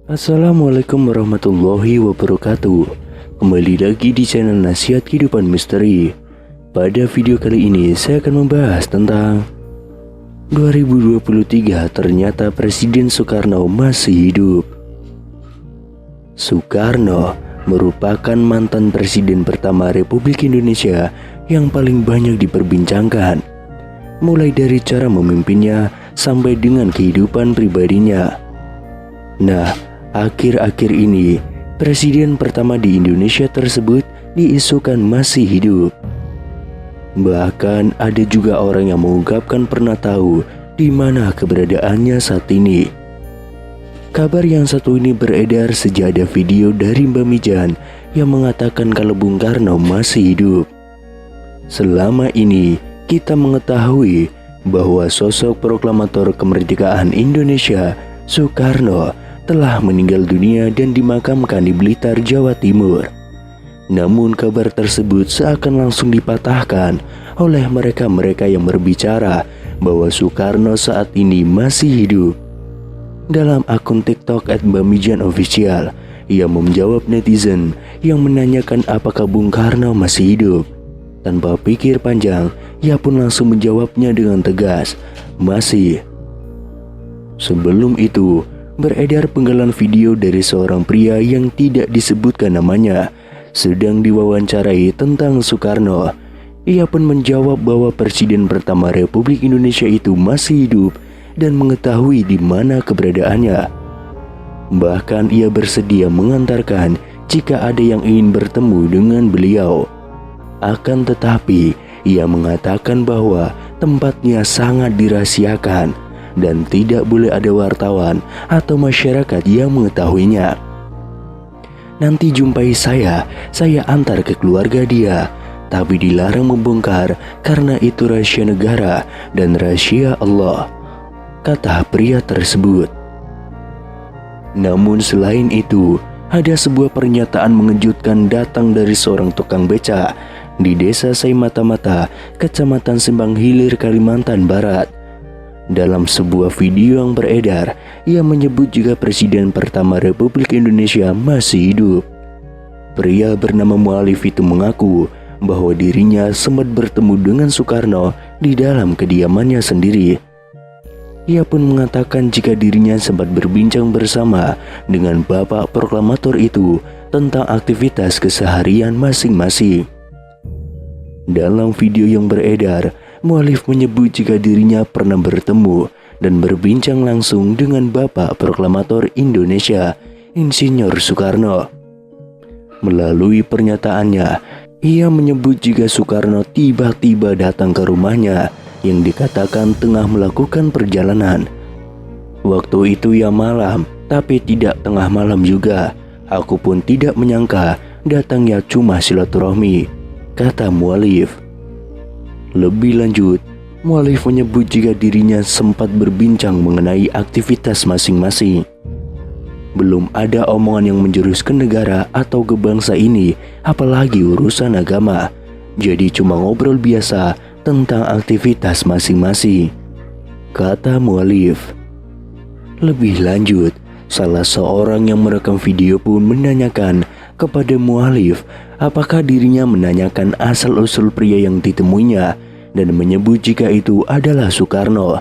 Assalamualaikum warahmatullahi wabarakatuh. Kembali lagi di channel Nasihat Kehidupan Misteri. Pada video kali ini saya akan membahas tentang 2023 ternyata Presiden Soekarno masih hidup. Soekarno merupakan mantan presiden pertama Republik Indonesia yang paling banyak diperbincangkan, mulai dari cara memimpinnya sampai dengan kehidupan pribadinya. Nah, akhir-akhir ini, presiden pertama di Indonesia tersebut diisukan masih hidup. Bahkan ada juga orang yang mengungkapkan pernah tahu di mana keberadaannya saat ini. Kabar yang satu ini beredar sejak ada video dari Mbak Mijan yang mengatakan kalau Bung Karno masih hidup. Selama ini, kita mengetahui bahwa sosok proklamator kemerdekaan Indonesia, Soekarno, telah meninggal dunia dan dimakamkan di Blitar, Jawa Timur. Namun kabar tersebut seakan langsung dipatahkan oleh mereka-mereka yang berbicara bahwa Soekarno saat ini masih hidup. Dalam akun TikTok @mbamijanofficial, ia menjawab netizen yang menanyakan apakah Bung Karno masih hidup. Tanpa pikir panjang, ia pun langsung menjawabnya dengan tegas, masih. Sebelum itu, beredar penggalan video dari seorang pria yang tidak disebutkan namanya sedang diwawancarai tentang Soekarno. Ia pun menjawab bahwa presiden pertama Republik Indonesia itu masih hidup dan mengetahui di mana keberadaannya. Bahkan ia bersedia mengantarkan jika ada yang ingin bertemu dengan beliau. Akan tetapi, ia mengatakan bahwa tempatnya sangat dirahasiakan dan tidak boleh ada wartawan atau masyarakat yang mengetahuinya. Nanti jumpai saya antar ke keluarga dia, tapi dilarang membongkar karena itu rahasia negara dan rahasia Allah, kata pria tersebut. Namun selain itu, ada sebuah pernyataan mengejutkan datang dari seorang tukang beca di Desa Saimata-Mata, Kecamatan Sembang Hilir, Kalimantan Barat. Dalam sebuah video yang beredar, ia menyebut jika presiden pertama Republik Indonesia masih hidup. Pria bernama Mualif itu mengaku bahwa dirinya sempat bertemu dengan Soekarno di dalam kediamannya sendiri. Ia pun mengatakan jika dirinya sempat berbincang bersama dengan bapak proklamator itu tentang aktivitas keseharian masing-masing. Dalam video yang beredar, Mualif menyebut jika dirinya pernah bertemu dan berbincang langsung dengan Bapak Proklamator Indonesia, Insinyur Soekarno. Melalui pernyataannya, ia menyebut jika Soekarno tiba-tiba datang ke rumahnya yang dikatakan tengah melakukan perjalanan. Waktu itu ya malam, tapi tidak tengah malam juga. Aku pun tidak menyangka datangnya cuma silaturahmi, kata Mualif. Lebih lanjut, Mualif menyebut jika dirinya sempat berbincang mengenai aktivitas masing-masing. Belum ada omongan yang menjurus ke negara atau ke bangsa ini, apalagi urusan agama. Jadi cuma ngobrol biasa tentang aktivitas masing-masing, kata Mualif. Lebih lanjut, salah seorang yang merekam video pun menanyakan kepada Mualif apakah dirinya menanyakan asal-usul pria yang ditemuinya dan menyebut jika itu adalah Soekarno.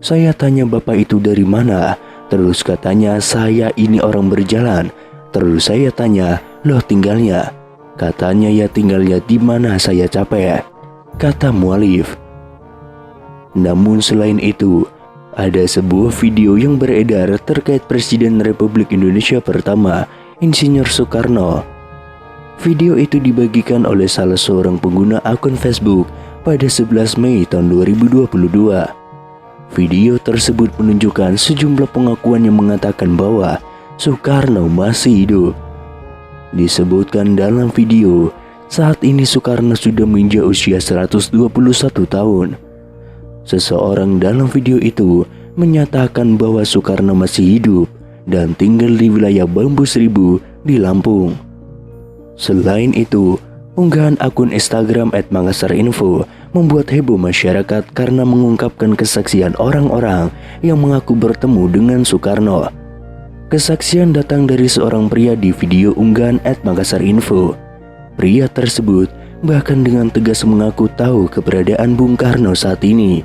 Saya tanya bapak itu dari mana, terus katanya saya ini orang berjalan. Terus saya tanya, loh tinggalnya? Katanya ya tinggalnya di mana saya capek, kata Mualif. Namun selain itu, ada sebuah video yang beredar terkait Presiden Republik Indonesia pertama, Insinyur Soekarno. Video itu dibagikan oleh salah seorang pengguna akun Facebook pada 11 Mei tahun 2022. Video tersebut menunjukkan sejumlah pengakuan yang mengatakan bahwa Soekarno masih hidup. Disebutkan dalam video, saat ini Soekarno sudah menginjak usia 121 tahun. Seseorang dalam video itu menyatakan bahwa Soekarno masih hidup dan tinggal di wilayah Bambu Seribu di Lampung. Selain itu, unggahan akun Instagram @mangkasarinfo membuat heboh masyarakat karena mengungkapkan kesaksian orang-orang yang mengaku bertemu dengan Soekarno. Kesaksian datang dari seorang pria di video unggahan @MakassarInfo. Pria tersebut bahkan dengan tegas mengaku tahu keberadaan Bung Karno saat ini.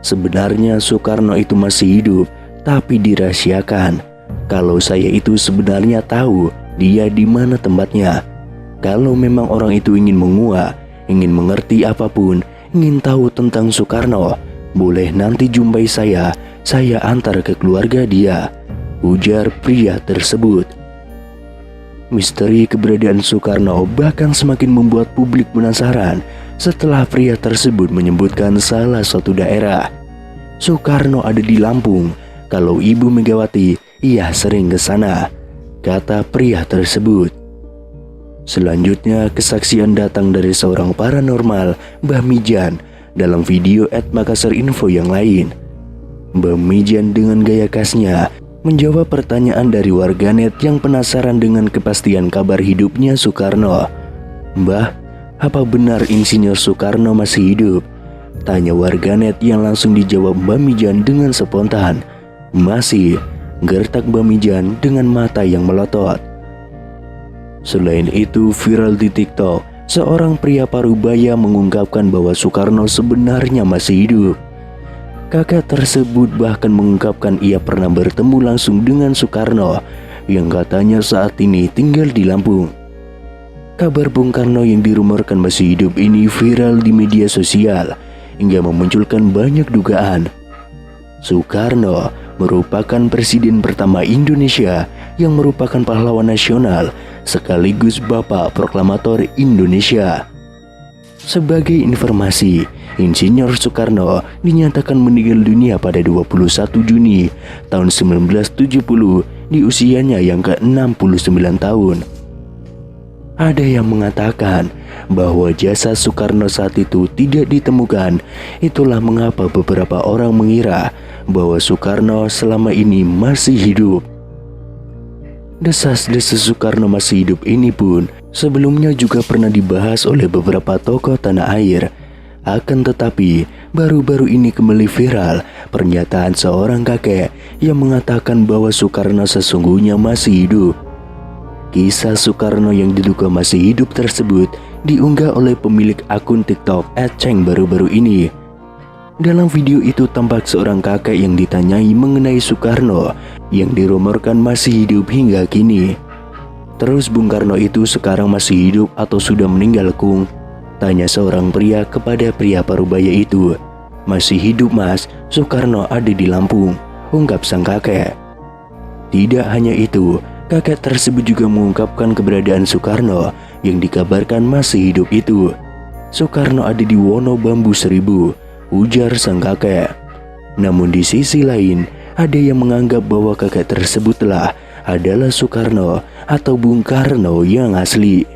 Sebenarnya Soekarno itu masih hidup, tapi dirahasiakan. Kalau saya itu sebenarnya tahu dia di mana tempatnya. Kalau memang orang itu ingin menguak, ingin mengerti apapun, ingin tahu tentang Soekarno, boleh nanti jumpai saya antar ke keluarga dia, ujar pria tersebut. Misteri keberadaan Soekarno bahkan semakin membuat publik penasaran setelah pria tersebut menyebutkan salah satu daerah. Soekarno ada di Lampung, kalau Ibu Megawati ia sering ke sana, kata pria tersebut. Selanjutnya kesaksian datang dari seorang paranormal, Mbah Mijan, dalam video @MakassarInfo yang lain. Mbah Mijan dengan gaya khasnya menjawab pertanyaan dari warganet yang penasaran dengan kepastian kabar hidupnya Soekarno. "Mbah, apa benar Insinyur Soekarno masih hidup?" tanya warganet yang langsung dijawab Mbah Mijan dengan spontan. "Masih," gertak Mbah Mijan dengan mata yang melotot. Selain itu, viral di TikTok, seorang pria parubaya mengungkapkan bahwa Soekarno sebenarnya masih hidup. Kakak tersebut bahkan mengungkapkan ia pernah bertemu langsung dengan Soekarno yang katanya saat ini tinggal di Lampung. Kabar Bung Karno yang dirumorkan masih hidup ini viral di media sosial hingga memunculkan banyak dugaan. Soekarno merupakan presiden pertama Indonesia yang merupakan pahlawan nasional sekaligus Bapak Proklamator Indonesia. Sebagai informasi, Insinyur Soekarno dinyatakan meninggal dunia pada 21 Juni tahun 1970 di usianya yang ke-69 tahun. Ada yang mengatakan bahwa jasad Soekarno saat itu tidak ditemukan. Itulah mengapa beberapa orang mengira bahwa Soekarno selama ini masih hidup. Desas-desus Soekarno masih hidup ini pun sebelumnya juga pernah dibahas oleh beberapa tokoh tanah air. Akan tetapi, baru-baru ini kembali viral pernyataan seorang kakek yang mengatakan bahwa Soekarno sesungguhnya masih hidup. Kisah Soekarno yang diduga masih hidup tersebut diunggah oleh pemilik akun TikTok @ceng baru-baru ini. Dalam video itu tampak seorang kakek yang ditanyai mengenai Soekarno yang dirumorkan masih hidup hingga kini. "Terus Bung Karno itu sekarang masih hidup atau sudah meninggal, Kung?" tanya seorang pria kepada pria parubaya itu. "Masih hidup, Mas, Soekarno ada di Lampung," ungkap sang kakek. Tidak hanya itu, kakek tersebut juga mengungkapkan keberadaan Soekarno yang dikabarkan masih hidup itu. "Soekarno ada di Wono Bambu Seribu," ujar sang kakek. Namun di sisi lain, ada yang menganggap bahwa kakek tersebutlah adalah Soekarno atau Bung Karno yang asli.